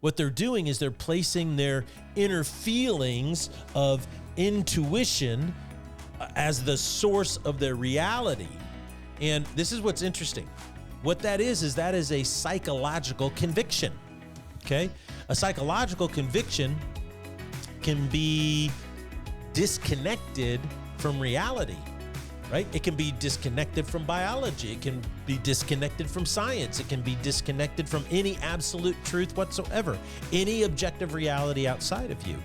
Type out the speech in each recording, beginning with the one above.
What they're doing is they're placing their inner feelings of intuition as the source of their reality. And this is what's interesting. What that is a psychological conviction, okay? A psychological conviction can be disconnected from reality, right? It can be disconnected from biology. It can be disconnected from science. It can be disconnected from any absolute truth whatsoever, any objective reality outside of you,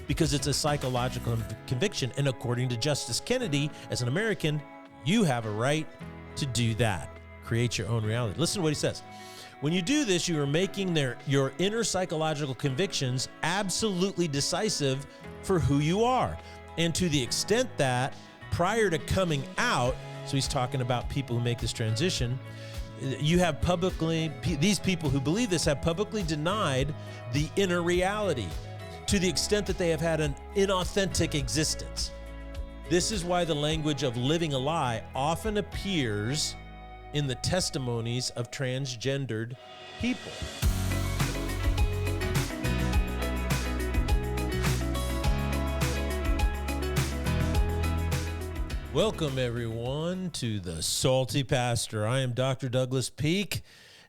because it's a psychological conviction. And according to Justice Kennedy, as an American, you have a right to do that. Create your own reality. Listen to what he says. When you do this, you are making your inner psychological convictions absolutely decisive for who you are. And to the extent that prior to coming out, so he's talking about people who make this transition, you have these people who believe this have publicly denied the inner reality to the extent that they have had an inauthentic existence. This is why the language of living a lie often appears in the testimonies of transgendered people. Welcome, everyone, to the Salty Pastor. I am Dr. Douglas Peak,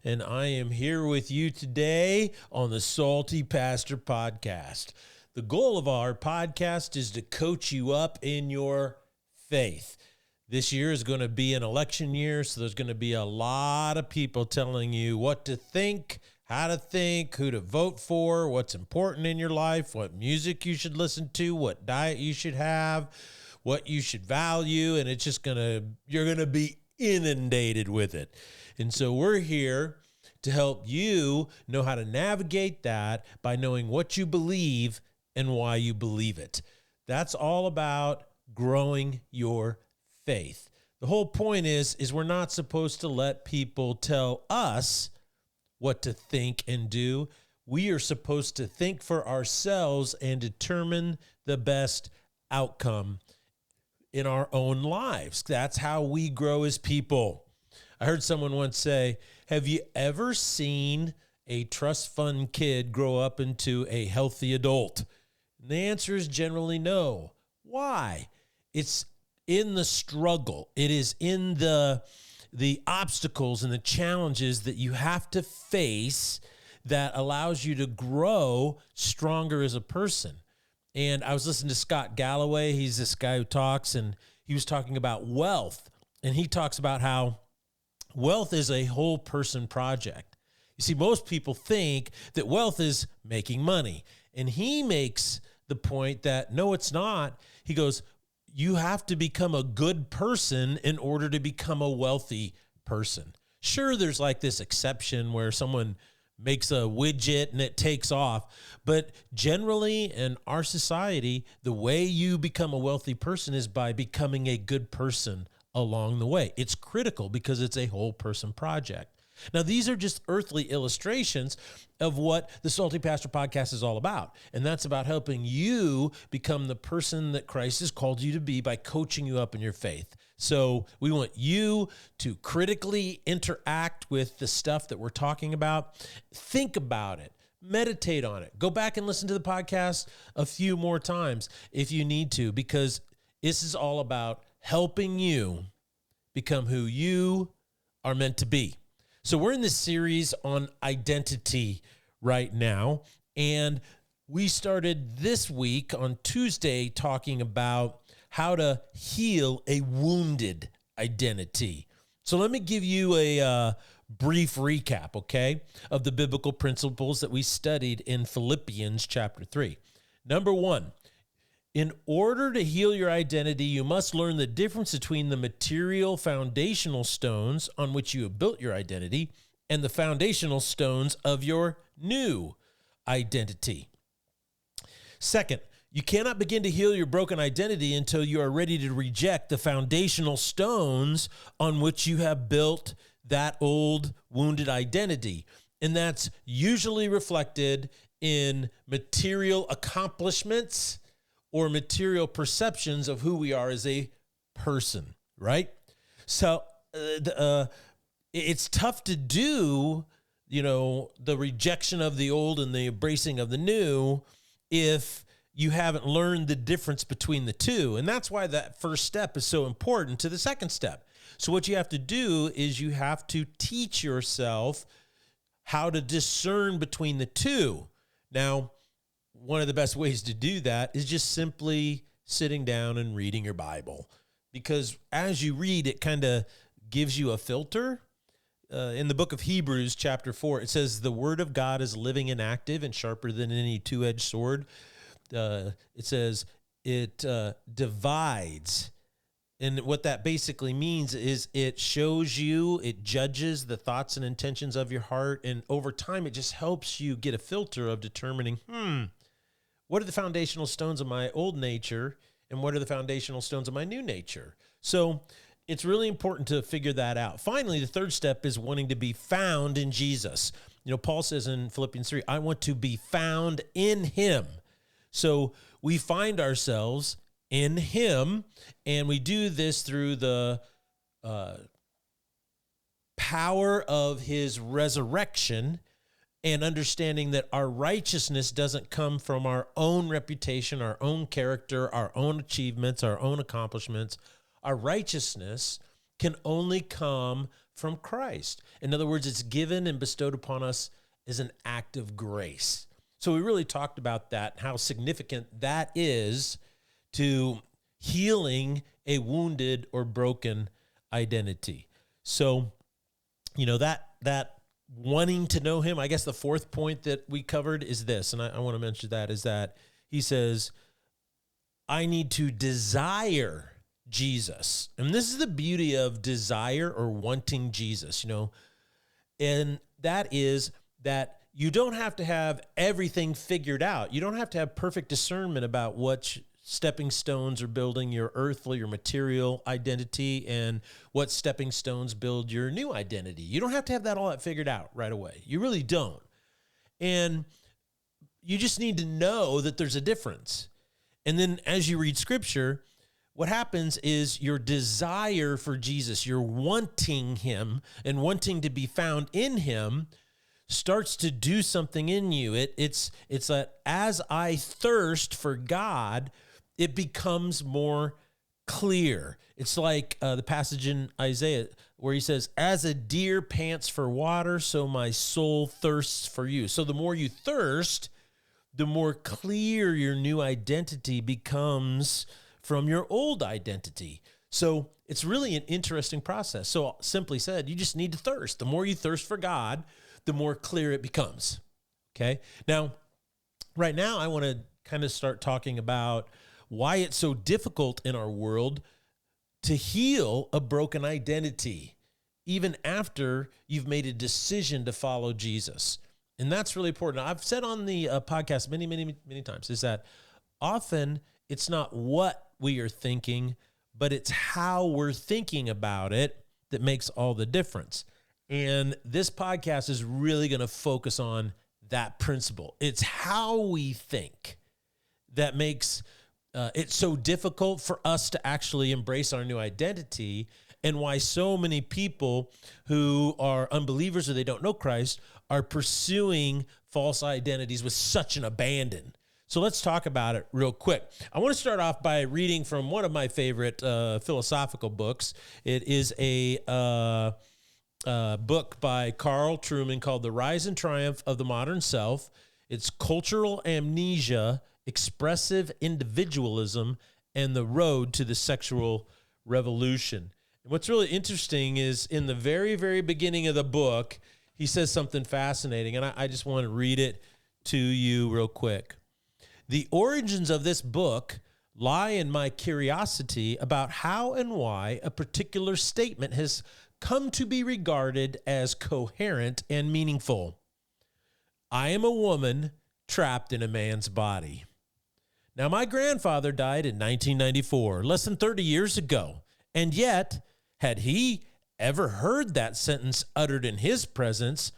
and I am here with you today on the Salty Pastor podcast. The goal of our podcast is to coach you up in your faith. This year is going to be an election year, so there's going to be a lot of people telling you what to think, how to think, who to vote for, what's important in your life, what music you should listen to, what diet you should have, what you should value, and it's just you're going to be inundated with it. And so we're here to help you know how to navigate that by knowing what you believe and why you believe it. That's all about growing your faith. The whole point is we're not supposed to let people tell us what to think and do. We are supposed to think for ourselves and determine the best outcome in our own lives. That's how we grow as people. I heard someone once say, have you ever seen a trust fund kid grow up into a healthy adult? And the answer is generally no. Why? It's in the struggle. It is in the obstacles and the challenges that you have to face that allows you to grow stronger as a person. And I was listening to Scott Galloway. He's this guy who talks, and he was talking about wealth. And he talks about how wealth is a whole person project. You see, most people think that wealth is making money. And he makes the point that, no, it's not. He goes, you have to become a good person in order to become a wealthy person. Sure, there's like this exception where someone makes a widget and it takes off. But generally in our society, the way you become a wealthy person is by becoming a good person along the way. It's critical because it's a whole person project. Now, these are just earthly illustrations of what the Salty Pastor podcast is all about. And that's about helping you become the person that Christ has called you to be by coaching you up in your faith. So we want you to critically interact with the stuff that we're talking about. Think about it. Meditate on it. Go back and listen to the podcast a few more times if you need to, because this is all about helping you become who you are meant to be. So we're in this series on identity right now, and we started this week on Tuesday talking about how to heal a wounded identity. So let me give you a brief recap, okay, of the biblical principles that we studied in Philippians chapter 3. Number 1, in order to heal your identity, you must learn the difference between the material foundational stones on which you have built your identity and the foundational stones of your new identity. Second, you cannot begin to heal your broken identity until you are ready to reject the foundational stones on which you have built that old wounded identity. And that's usually reflected in material accomplishments or material perceptions of who we are as a person, right? So it's tough to do, the rejection of the old and the embracing of the new if you haven't learned the difference between the two. And that's why that first step is so important to the second step. So what you have to do is you have to teach yourself how to discern between the two. Now, one of the best ways to do that is just simply sitting down and reading your Bible, because as you read, it kind of gives you a filter. In the book of Hebrews, chapter 4, it says, the word of God is living and active and sharper than any two-edged sword. It says it divides. And what that basically means is it shows you, it judges the thoughts and intentions of your heart. And over time, it just helps you get a filter of determining, what are the foundational stones of my old nature and what are the foundational stones of my new nature? So it's really important to figure that out. Finally, the third step is wanting to be found in Jesus. Paul says in Philippians 3, I want to be found in him. So we find ourselves in him, and we do this through the power of his resurrection and understanding that our righteousness doesn't come from our own reputation, our own character, our own achievements, our own accomplishments. Our righteousness can only come from Christ. In other words, it's given and bestowed upon us as an act of grace. So we really talked about that, how significant that is to healing a wounded or broken identity. So, that wanting to know him, I guess the fourth point that we covered is this, and I want to mention that, is that he says, I need to desire Jesus. And this is the beauty of desire or wanting Jesus, and that is that you don't have to have everything figured out. You don't have to have perfect discernment about what stepping stones are building your earthly or material identity and what stepping stones build your new identity. You don't have to have that figured out right away. You really don't. And you just need to know that there's a difference. And then as you read scripture, what happens is your desire for Jesus, you're wanting him and wanting to be found in him, starts to do something in you. It's that as I thirst for God, it becomes more clear. It's like the passage in Isaiah where he says, as a deer pants for water, so my soul thirsts for you. So the more you thirst, the more clear your new identity becomes from your old identity. So it's really an interesting process. So simply said, you just need to thirst. The more you thirst for God, the more clear it becomes. Okay? Now, right now, I want to kind of start talking about why it's so difficult in our world to heal a broken identity, even after you've made a decision to follow Jesus. And that's really important. I've said on the podcast many, many, many times is that often it's not what we are thinking, but it's how we're thinking about it that makes all the difference. And this podcast is really going to focus on that principle. It's how we think that makes it's so difficult for us to actually embrace our new identity, and why so many people who are unbelievers or they don't know Christ are pursuing false identities with such an abandon. So let's talk about it real quick. I want to start off by reading from one of my favorite philosophical books. It is a book by Carl Trueman called The Rise and Triumph of the Modern Self. It's Cultural Amnesia, Expressive Individualism, and the Road to the Sexual Revolution. And what's really interesting is in the very, very beginning of the book, he says something fascinating, and I just want to read it to you real quick. The origins of this book lie in my curiosity about how and why a particular statement has come to be regarded as coherent and meaningful. I am a woman trapped in a man's body. Now, my grandfather died in 1994, less than 30 years ago, and yet, had he ever heard that sentence uttered in his presence,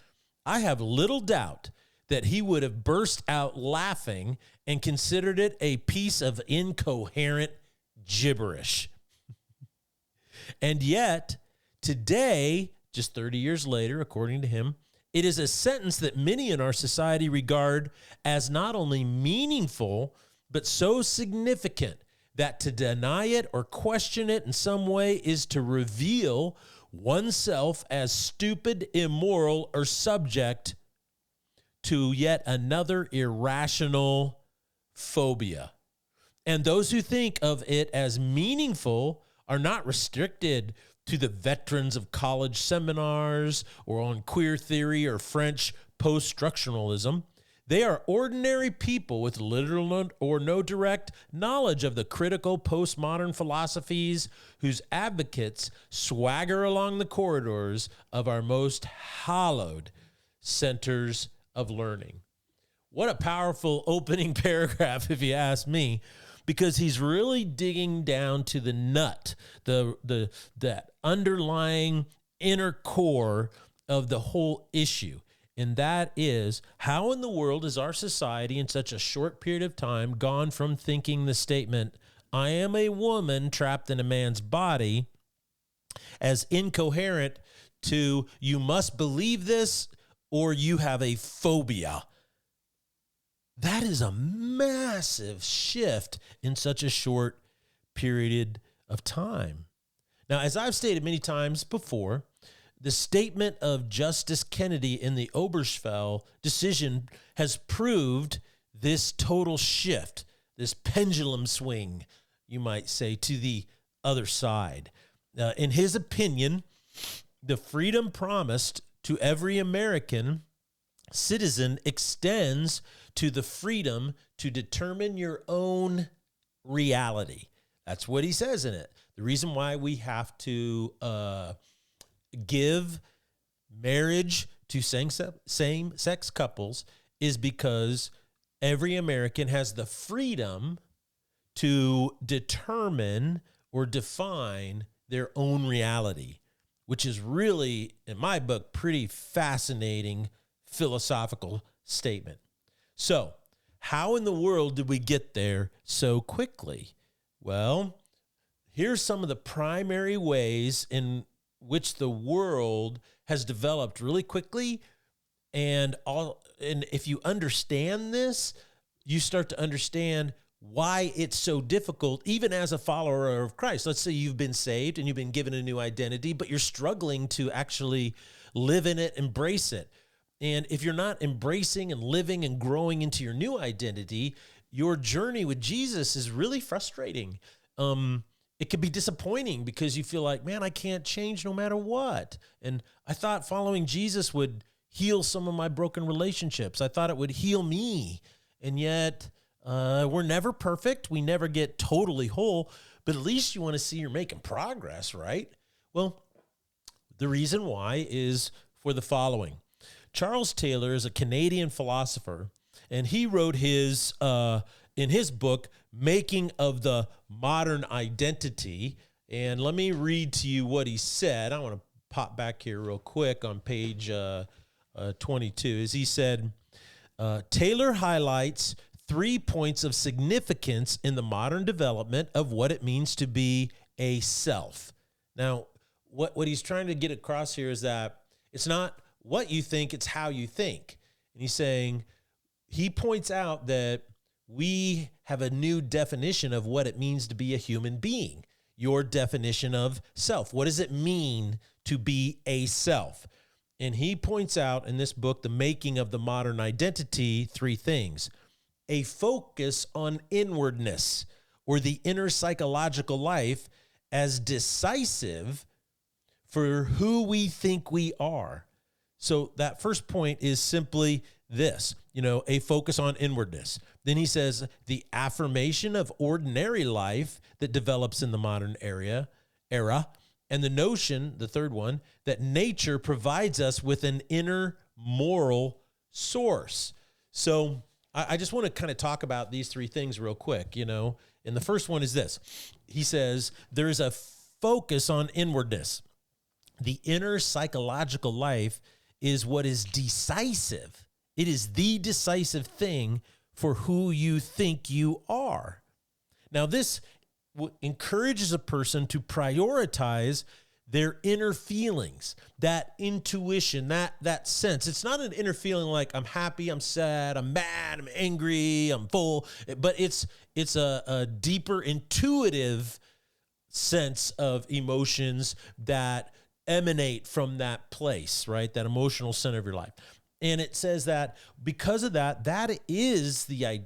I have little doubt that he would have burst out laughing and considered it a piece of incoherent gibberish. And yet, today, just 30 years later, according to him, It is a sentence that many in our society regard as not only meaningful, but so significant that to deny it or question it in some way is to reveal oneself as stupid, immoral, or subject to yet another irrational phobia. And those who think of it as meaningful are not restricted to the veterans of college seminars or on queer theory or French post-structuralism. They are ordinary people with little or no direct knowledge of the critical postmodern philosophies whose advocates swagger along the corridors of our most hallowed centers of learning. What a powerful opening paragraph, if you ask me, because he's really digging down to the nut, that underlying inner core of the whole issue. And that is, how in the world is our society in such a short period of time gone from thinking the statement, I am a woman trapped in a man's body, as incoherent to you must believe this or you have a phobia. That is a massive shift in such a short period of time. Now, as I've stated many times before, the statement of Justice Kennedy in the Obergefell decision has proved this total shift, this pendulum swing, you might say, to the other side. In his opinion, the freedom promised to every American citizen extends to the freedom to determine your own reality. That's what he says in it. The reason why we have to give marriage to same-sex couples is because every American has the freedom to determine or define their own reality, which is really, in my book, pretty fascinating philosophical statement. So, how in the world did we get there so quickly? Well, here's some of the primary ways in which the world has developed really quickly. And if you understand this, you start to understand why it's so difficult, even as a follower of Christ. Let's say you've been saved and you've been given a new identity, but you're struggling to actually live in it, embrace it. And if you're not embracing and living and growing into your new identity, your journey with Jesus is really frustrating. It could be disappointing because you feel like, man, I can't change no matter what. And I thought following Jesus would heal some of my broken relationships. I thought it would heal me. And yet we're never perfect. We never get totally whole, but at least you want to see you're making progress, right? Well, the reason why is for the following. Charles Taylor is a Canadian philosopher, and he wrote his in his book, Making of the Modern Identity. And let me read to you what he said. I want to pop back here real quick on page 22. As he said, Taylor highlights 3 points of significance in the modern development of what it means to be a self. Now, what he's trying to get across here is that it's not what you think, it's how you think. And he's saying, he points out that we have a new definition of what it means to be a human being. Your definition of self. What does it mean to be a self? And he points out in this book, The Making of the Modern Identity, 3 things. A focus on inwardness, or the inner psychological life, as decisive for who we think we are. So that first point is simply this, a focus on inwardness. Then he says the affirmation of ordinary life that develops in the modern era, and the notion, the third one, that nature provides us with an inner moral source. So I just want to kind of talk about these 3 things real quick, And the first one is this. He says there is a focus on inwardness. The inner psychological life is what is decisive. It is the decisive thing for who you think you are. Now, this encourages a person to prioritize their inner feelings, that intuition, that sense. It's not an inner feeling like I'm happy, I'm sad, I'm mad, I'm angry, I'm full, but it's a deeper intuitive sense of emotions that emanate from that place, right? That emotional center of your life. And it says that because of that, that is the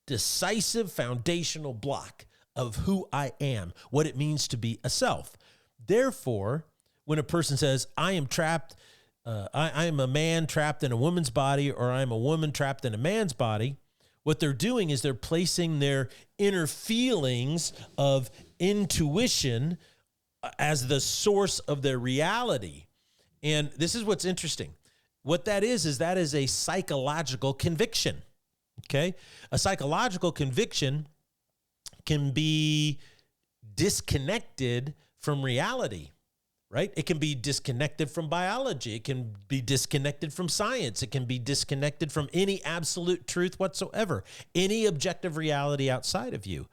decisive foundational block of who I am, what it means to be a self. Therefore, when a person says, I am trapped, I am a man trapped in a woman's body, or I am a woman trapped in a man's body, what they're doing is they're placing their inner feelings of intuition as the source of their reality. And this is what's interesting. What that is a psychological conviction, okay? A psychological conviction can be disconnected from reality, right? It can be disconnected from biology. It can be disconnected from science. It can be disconnected from any absolute truth whatsoever, any objective reality outside of you,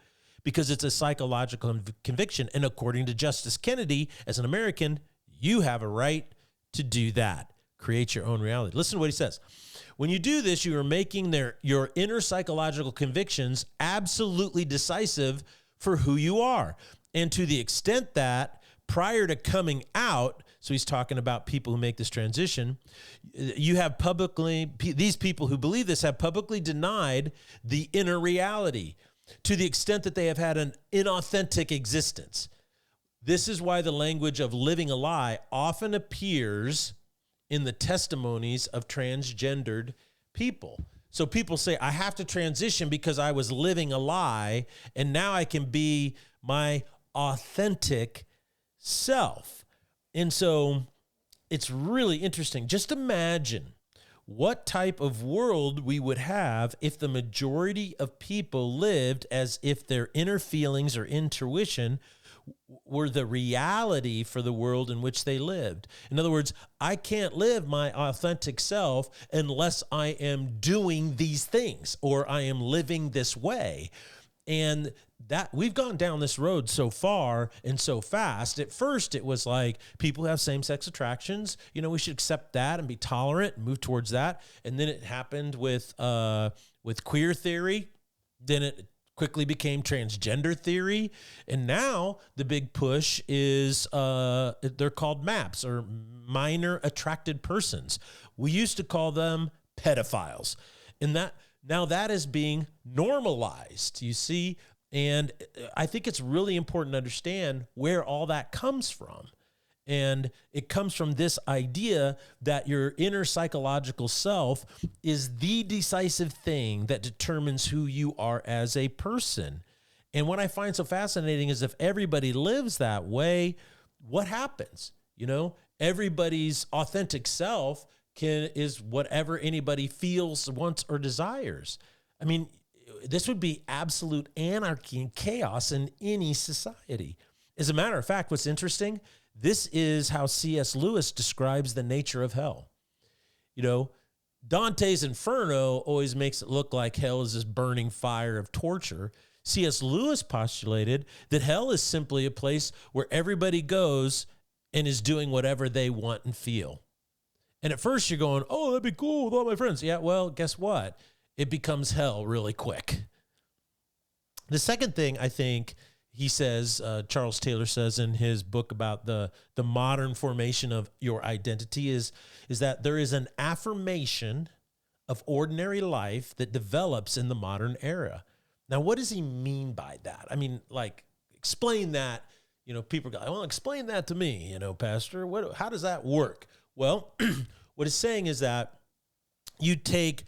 because it's a psychological conviction. And according to Justice Kennedy, as an American, you have a right to do that. Create your own reality. Listen to what he says. When you do this, you are making your inner psychological convictions absolutely decisive for who you are. And to the extent that prior to coming out, so he's talking about people who make this transition, you have these people who believe this have publicly denied the inner reality to the extent that they have had an inauthentic existence. This is why the language of living a lie often appears in the testimonies of transgendered people. So people say, I have to transition because I was living a lie, and now I can be my authentic self. And so it's really interesting. Just imagine what type of world we would have if the majority of people lived as if their inner feelings or intuition were the reality for the world in which they lived. In other words, I can't live my authentic self unless I am doing these things or I am living this way. And that we've gone down this road so far and so fast. At first, it was like people have same-sex attractions. You know, we should accept that and be tolerant and move towards that. And then it happened with queer theory. Then it quickly became transgender theory. And now the big push is they're called MAPs, or minor attracted persons. We used to call them pedophiles. And now that is being normalized, you see? And I think it's really important to understand where all that comes from. And it comes from this idea that your inner psychological self is the decisive thing that determines who you are as a person. And what I find so fascinating is if everybody lives that way, what happens? You know, everybody's authentic self is whatever anybody feels, wants, or desires. I mean, this would be absolute anarchy and chaos in any society. As a matter of fact, what's interesting, this is how C.S. Lewis describes the nature of hell. You know, Dante's Inferno always makes it look like hell is this burning fire of torture. C.S. Lewis postulated that hell is simply a place where everybody goes and is doing whatever they want and feel. And at first you're going, oh, that'd be cool with all my friends. Yeah, well, guess what? It becomes hell really quick. The second thing I think he says, Charles Taylor says in his book about the modern formation of your identity is that there is an affirmation of ordinary life that develops in the modern era. Now, what does he mean by that? I mean, like, explain that. You know, people go, well, explain that to me, you know, Pastor. How does that work? Well, what it's saying is that you take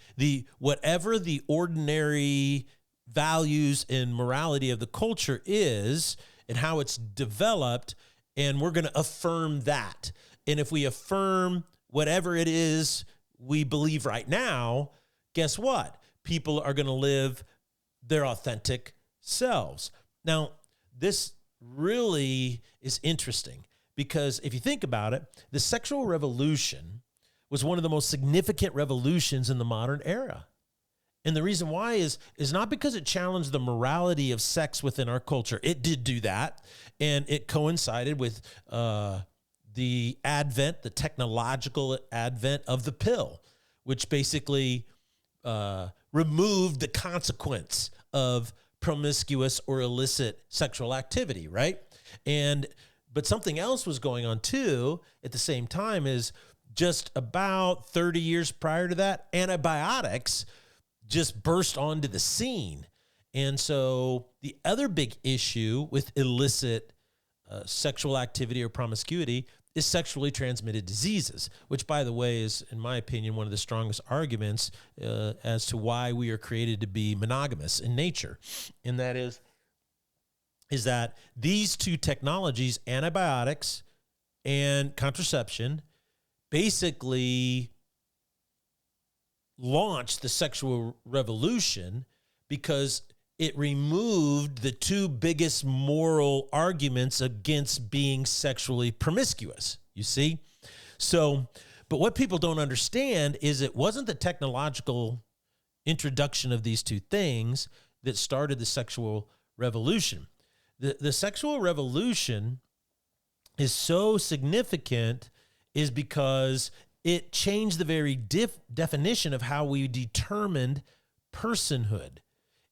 whatever the ordinary values and morality of the culture is and how it's developed, and we're going to affirm that. And if we affirm whatever it is we believe right now, guess what? People are going to live their authentic selves. Now, this really is interesting because if you think about it, the sexual revolution was one of the most significant revolutions in the modern era. And the reason why is not because it challenged the morality of sex within our culture. It did do that, and it coincided with the technological advent of the pill, which basically removed the consequence of promiscuous or illicit sexual activity, right? But something else was going on too at the same time. Is just about 30 years prior to that, antibiotics just burst onto the scene. And so the other big issue with illicit sexual activity or promiscuity is sexually transmitted diseases, which, by the way, is, in my opinion, one of the strongest arguments as to why we are created to be monogamous in nature. And that is that these two technologies, antibiotics and contraception, basically launched the sexual revolution because it removed the two biggest moral arguments against being sexually promiscuous, you see? So, but what people don't understand is it wasn't the technological introduction of these two things that started the sexual revolution. The sexual revolution is so significant is because it changed the very definition of how we determined personhood.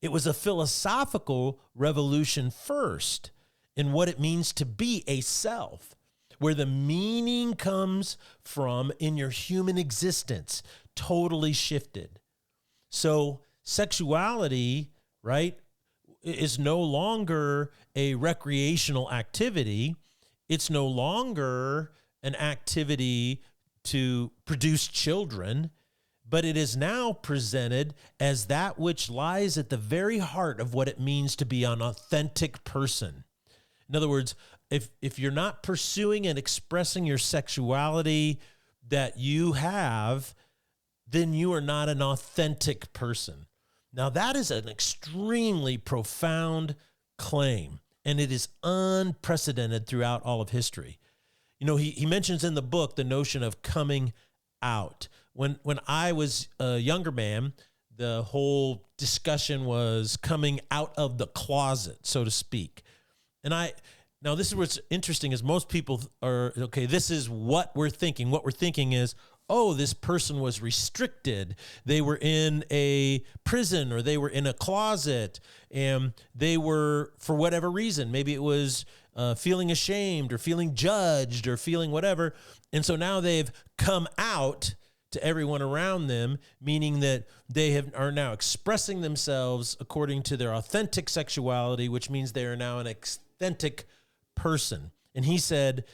It was a philosophical revolution first in what it means to be a self, where the meaning comes from in your human existence, totally shifted. So sexuality, right, is no longer a recreational activity. It's no longer an activity to produce children, but it is now presented as that which lies at the very heart of what it means to be an authentic person. In other words, if you're not pursuing and expressing your sexuality that you have, then you are not an authentic person. Now, that is an extremely profound claim, and it is unprecedented throughout all of history. You know, he mentions in the book the notion of coming out. When I was a younger man, the whole discussion was coming out of the closet, so to speak. And now this is what's interesting is most people are, okay, this is what we're thinking. What we're thinking is, oh, this person was restricted. They were in a prison or they were in a closet and they were, for whatever reason, maybe it was feeling ashamed or feeling judged or feeling whatever. And so now they've come out to everyone around them, meaning that they are now expressing themselves according to their authentic sexuality, which means they are now an authentic person. And he said,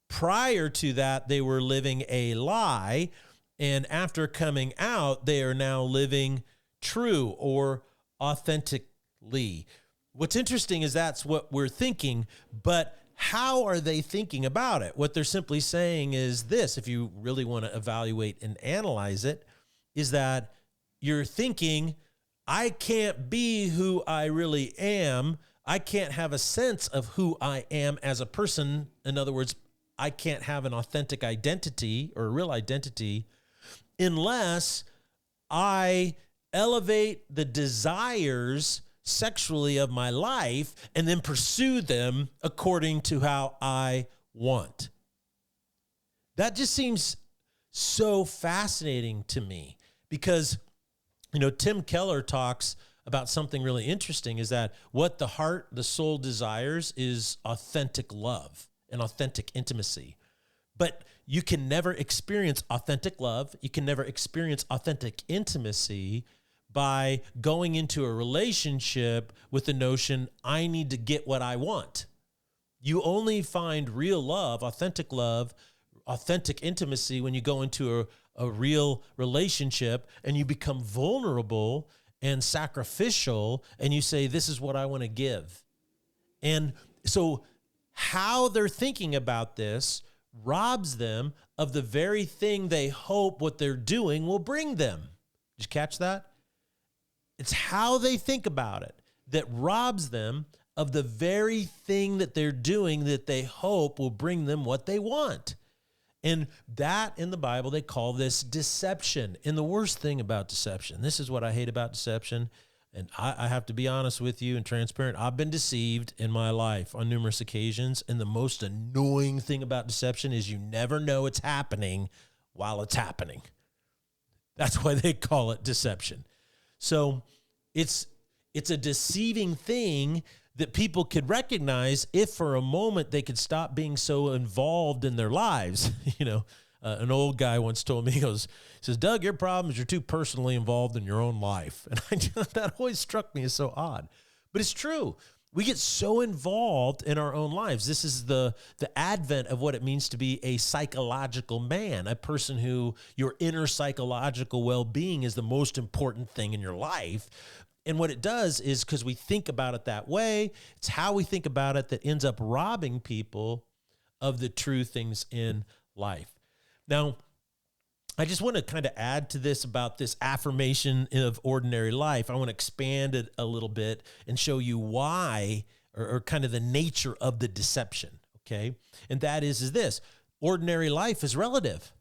prior to that, they were living a lie. And after coming out, they are now living true or authentically. What's interesting is that's what we're thinking, but how are they thinking about it? What they're simply saying is this, if you really want to evaluate and analyze it, is that you're thinking, I can't be who I really am. I can't have a sense of who I am as a person. In other words, I can't have an authentic identity or a real identity unless I elevate the desires sexually of my life and then pursue them according to how I want. That just seems so fascinating to me because, you know, Tim Keller talks about something really interesting is that what the heart, the soul desires is authentic love and authentic intimacy. But you can never experience authentic love. You can never experience authentic intimacy by going into a relationship with the notion, I need to get what I want. You only find real love, authentic intimacy when you go into a real relationship and you become vulnerable and sacrificial and you say, this is what I want to give. And so how they're thinking about this robs them of the very thing they hope what they're doing will bring them. Did you catch that? It's how they think about it that robs them of the very thing that they're doing that they hope will bring them what they want. And that in the Bible, they call this deception. And the worst thing about deception, this is what I hate about deception. And I have to be honest with you and transparent. I've been deceived in my life on numerous occasions. And the most annoying thing about deception is you never know it's happening while it's happening. That's why they call it deception. So it's a deceiving thing that people could recognize if for a moment they could stop being so involved in their lives. An old guy once told me, he says, Doug, your problem is you're too personally involved in your own life. And that always struck me as so odd. But it's true. We get so involved in our own lives. This is the advent of what it means to be a psychological man, a person who your inner psychological well-being is the most important thing in your life. And what it does is, because we think about it that way, it's how we think about it that ends up robbing people of the true things in life. Now, I just want to kind of add to this about this affirmation of ordinary life. I want to expand it a little bit and show you why, or kind of the nature of the deception, okay? And that is this: ordinary life is relative.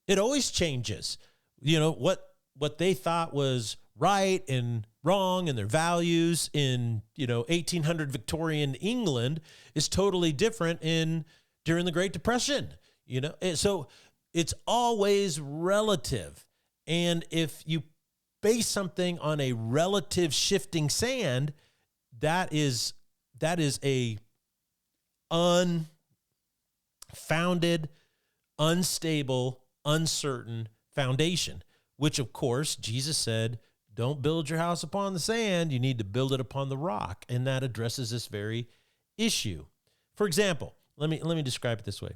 It always changes. What they thought was right and wrong and their values in 1800 Victorian England is totally different during the Great Depression. And so it's always relative. And if you base something on a relative shifting sand, that is a unfounded, unstable, uncertain foundation, which of course Jesus said, don't build your house upon the sand. You need to build it upon the rock. And that addresses this very issue. For example, let me describe it this way.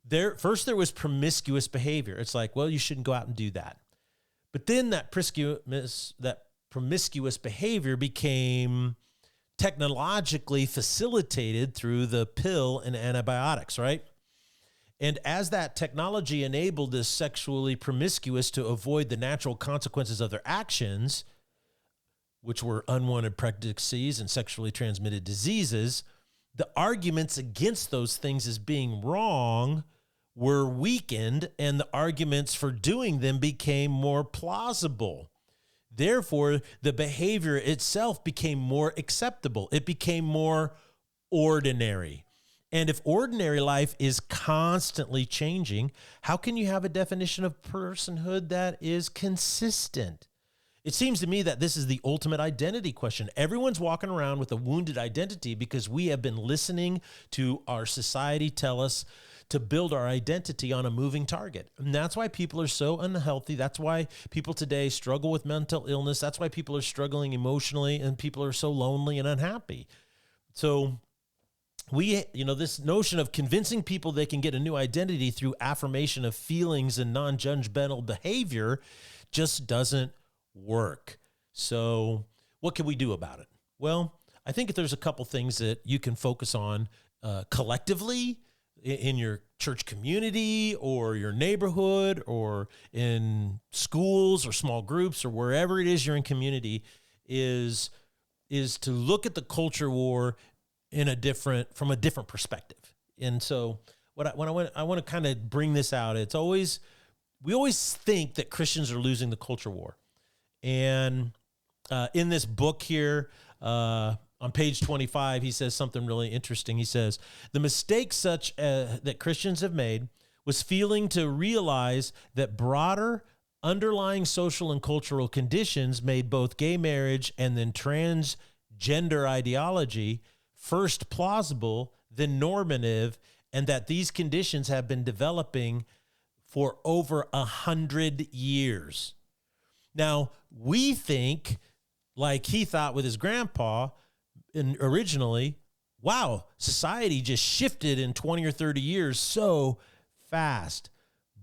There was promiscuous behavior. It's like, well, you shouldn't go out and do that. But then that promiscuous behavior became technologically facilitated through the pill and antibiotics, right? And as that technology enabled this sexually promiscuous to avoid the natural consequences of their actions, which were unwanted pregnancies and sexually transmitted diseases, the arguments against those things as being wrong were weakened, and the arguments for doing them became more plausible. Therefore, the behavior itself became more acceptable. It became more ordinary. And if ordinary life is constantly changing, how can you have a definition of personhood that is consistent? It seems to me that this is the ultimate identity question. Everyone's walking around with a wounded identity because we have been listening to our society tell us to build our identity on a moving target. And that's why people are so unhealthy. That's why people today struggle with mental illness. That's why people are struggling emotionally, and people are so lonely and unhappy. So this notion of convincing people they can get a new identity through affirmation of feelings and non-judgmental behavior just doesn't work. So what can we do about it? Well, I think there's a couple things that you can focus on collectively in your church community or your neighborhood or in schools or small groups or wherever it is you're in community is to look at the culture war from a different perspective. And so I want to kind of bring this out. We always think that Christians are losing the culture war. And in this book here, on page 25, he says something really interesting. He says, the mistake that Christians have made was failing to realize that broader underlying social and cultural conditions made both gay marriage and then transgender ideology first plausible, then normative, and that these conditions have been developing for over 100 years. Now, we think, like he thought with his grandpa originally, wow, society just shifted in 20 or 30 years so fast.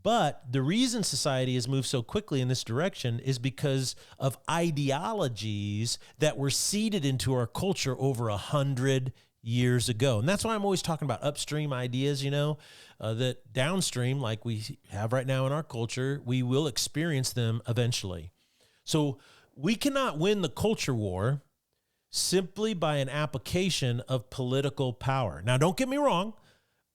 But the reason society has moved so quickly in this direction is because of ideologies that were seeded into our culture over 100 years ago. And that's why I'm always talking about upstream ideas, that downstream, like we have right now in our culture, we will experience them eventually. So we cannot win the culture war simply by an application of political power. Now, don't get me wrong.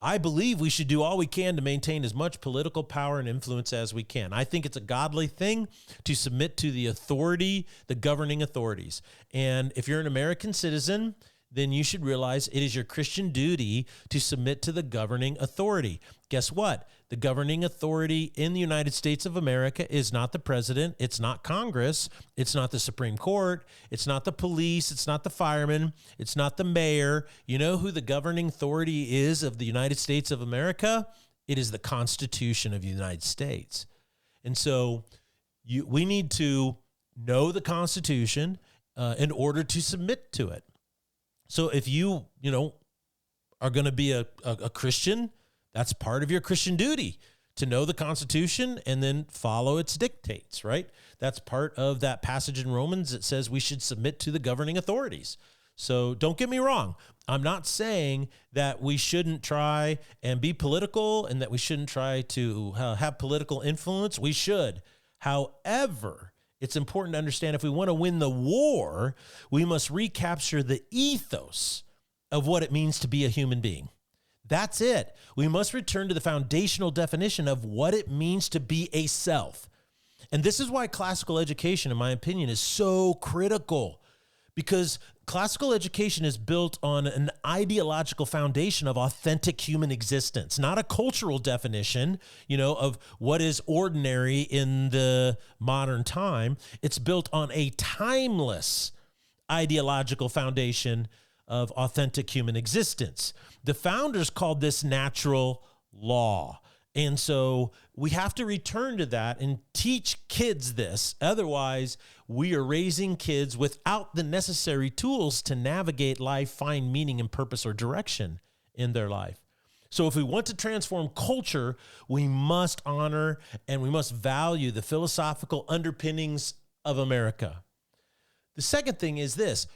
I believe we should do all we can to maintain as much political power and influence as we can. I think it's a godly thing to submit to the authority, the governing authorities. And if you're an American citizen, then you should realize it is your Christian duty to submit to the governing authority. Guess what? The governing authority in the United States of America is not the president. It's not Congress. It's not the Supreme Court. It's not the police. It's not the firemen. It's not the mayor. You know who the governing authority is of the United States of America? It is the Constitution of the United States. And so we need to know the Constitution in order to submit to it. So if you are going to be a Christian, that's part of your Christian duty to know the Constitution and then follow its dictates, right? That's part of that passage in Romans that says we should submit to the governing authorities. So don't get me wrong. I'm not saying that we shouldn't try and be political and that we shouldn't try to have political influence. We should. However, it's important to understand if we want to win the war, we must recapture the ethos of what it means to be a human being. That's it. We must return to the foundational definition of what it means to be a self. And this is why classical education, in my opinion, is so critical, because classical education is built on an ideological foundation of authentic human existence, not a cultural definition, of what is ordinary in the modern time. It's built on a timeless ideological foundation of authentic human existence. The founders called this natural law. And so we have to return to that and teach kids this. Otherwise, we are raising kids without the necessary tools to navigate life, find meaning and purpose or direction in their life. So if we want to transform culture, we must honor and we must value the philosophical underpinnings of America. The second thing is this: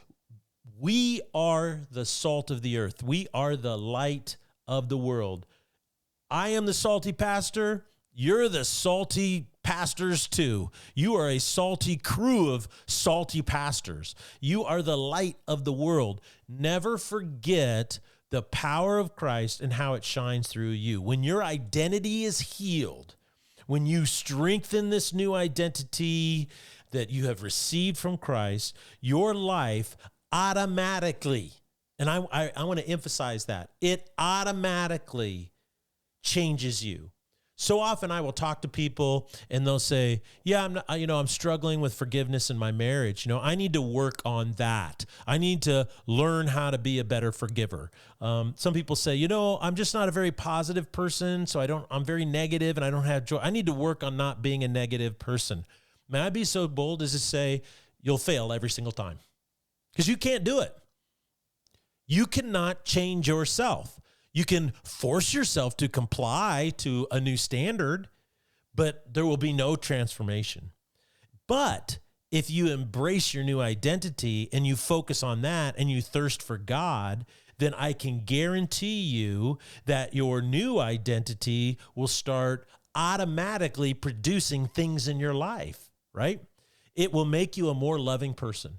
we are the salt of the earth. We are the light of the world. I am the salty pastor. You're the salty pastors too. You are a salty crew of salty pastors. You are the light of the world. Never forget the power of Christ and how it shines through you. When your identity is healed, when you strengthen this new identity that you have received from Christ, your life automatically, and I want to emphasize that, it automatically changes you. So often I will talk to people and they'll say, yeah, I'm struggling with forgiveness in my marriage. I need to work on that. I need to learn how to be a better forgiver. Some people say, I'm just not a very positive person. So I'm very negative and I don't have joy. I need to work on not being a negative person. May I be so bold as to say you'll fail every single time, because you can't do it. You cannot change yourself. You can force yourself to comply to a new standard, but there will be no transformation. But if you embrace your new identity and you focus on that and you thirst for God, then I can guarantee you that your new identity will start automatically producing things in your life, right? It will make you a more loving person.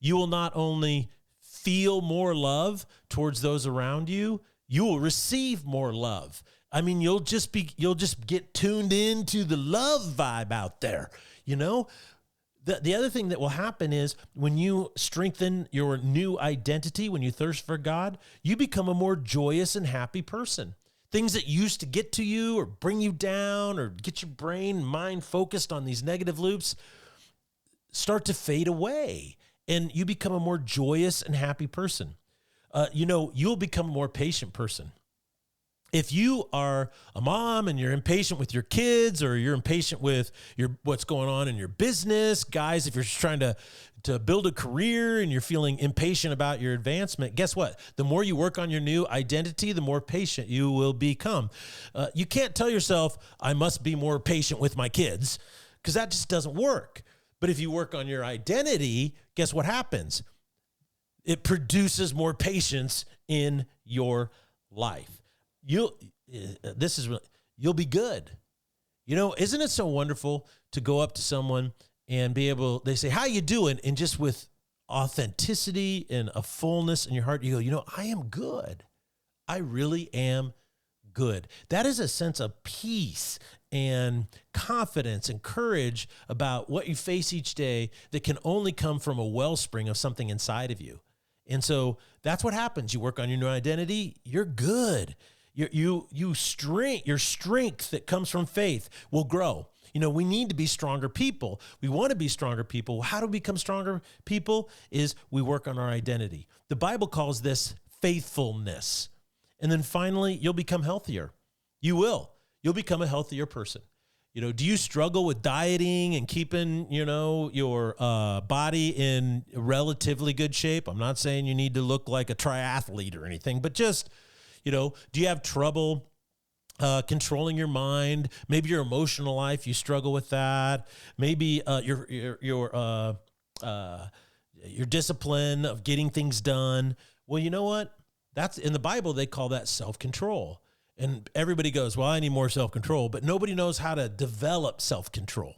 You will not only feel more love towards those around you, you will receive more love. I mean, you'll just get tuned into the love vibe out there. The other thing that will happen is when you strengthen your new identity, when you thirst for God, you become a more joyous and happy person. Things that used to get to you or bring you down or get your brain and mind focused on these negative loops start to fade away, and you become a more joyous and happy person. You'll become a more patient person. If you are a mom and you're impatient with your kids, or you're impatient with what's going on in your business, guys, if you're just trying to build a career and you're feeling impatient about your advancement, guess what? The more you work on your new identity, the more patient you will become. You can't tell yourself, I must be more patient with my kids, because that just doesn't work. But if you work on your identity, guess what happens? It produces more patience in your life. You'll be good. Isn't it so wonderful to go up to someone and they say, how you doing? And just with authenticity and a fullness in your heart, you go, I am good. I really am good. That is a sense of peace and confidence and courage about what you face each day that can only come from a wellspring of something inside of you. And so that's what happens. You work on your new identity, you're good. Your strength that comes from faith will grow. We need to be stronger people. We want to be stronger people. How do we become stronger people? Is we work on our identity. The Bible calls this faithfulness. And then finally, you'll become healthier. You will. You'll become a healthier person. Do you struggle with dieting and keeping, your body in relatively good shape? I'm not saying you need to look like a triathlete or anything, but just, do you have trouble controlling your mind? Maybe your emotional life, you struggle with that. Maybe your discipline of getting things done. Well, you know what? That's in the Bible, they call that self-control. And everybody goes, well, I need more self-control, but nobody knows how to develop self-control.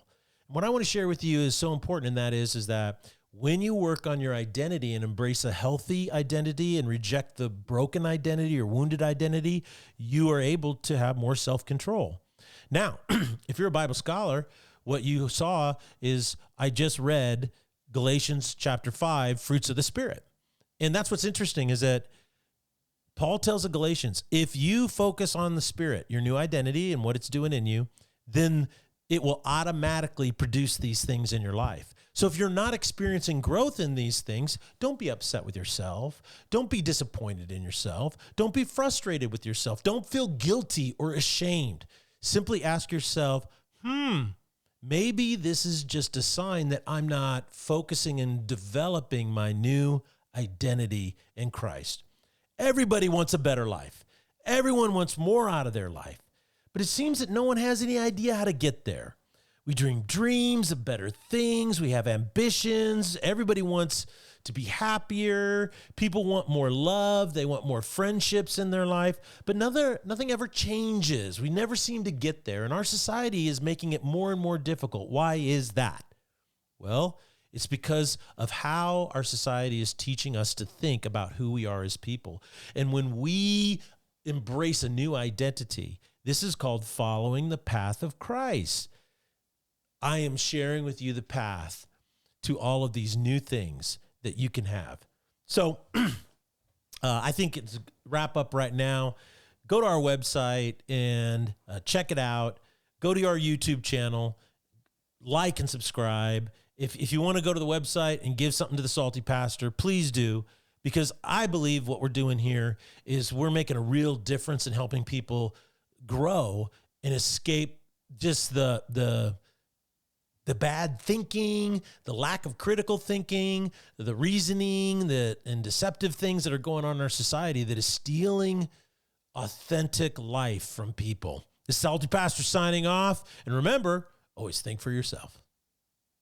What I want to share with you is so important, and that is that when you work on your identity and embrace a healthy identity and reject the broken identity or wounded identity, you are able to have more self-control. Now, if you're a Bible scholar, what you saw is I just read Galatians chapter 5, fruits of the Spirit. And that's what's interesting is that Paul tells the Galatians, if you focus on the Spirit, your new identity and what it's doing in you, then it will automatically produce these things in your life. So if you're not experiencing growth in these things, don't be upset with yourself. Don't be disappointed in yourself. Don't be frustrated with yourself. Don't feel guilty or ashamed. Simply ask yourself, maybe this is just a sign that I'm not focusing and developing my new identity in Christ. Everybody wants a better life. Everyone wants more out of their life. But it seems that no one has any idea how to get there. We dream dreams of better things. We have ambitions. Everybody wants to be happier. People want more love. They want more friendships in their life. But nothing ever changes. We never seem to get there. And our society is making it more and more difficult. Why is that? Well, it's because of how our society is teaching us to think about who we are as people. And when we embrace a new identity, this is called following the path of Christ. I am sharing with you the path to all of these new things that you can have. So I think it's wrap up right now. Go to our website and check it out. Go to our YouTube channel, like and subscribe. If you want to go to the website and give something to the Salty Pastor, please do, because I believe what we're doing here is we're making a real difference in helping people grow and escape just the bad thinking, the lack of critical thinking, the reasoning and deceptive things that are going on in our society that is stealing authentic life from people. This is Salty Pastor signing off. And remember, always think for yourself.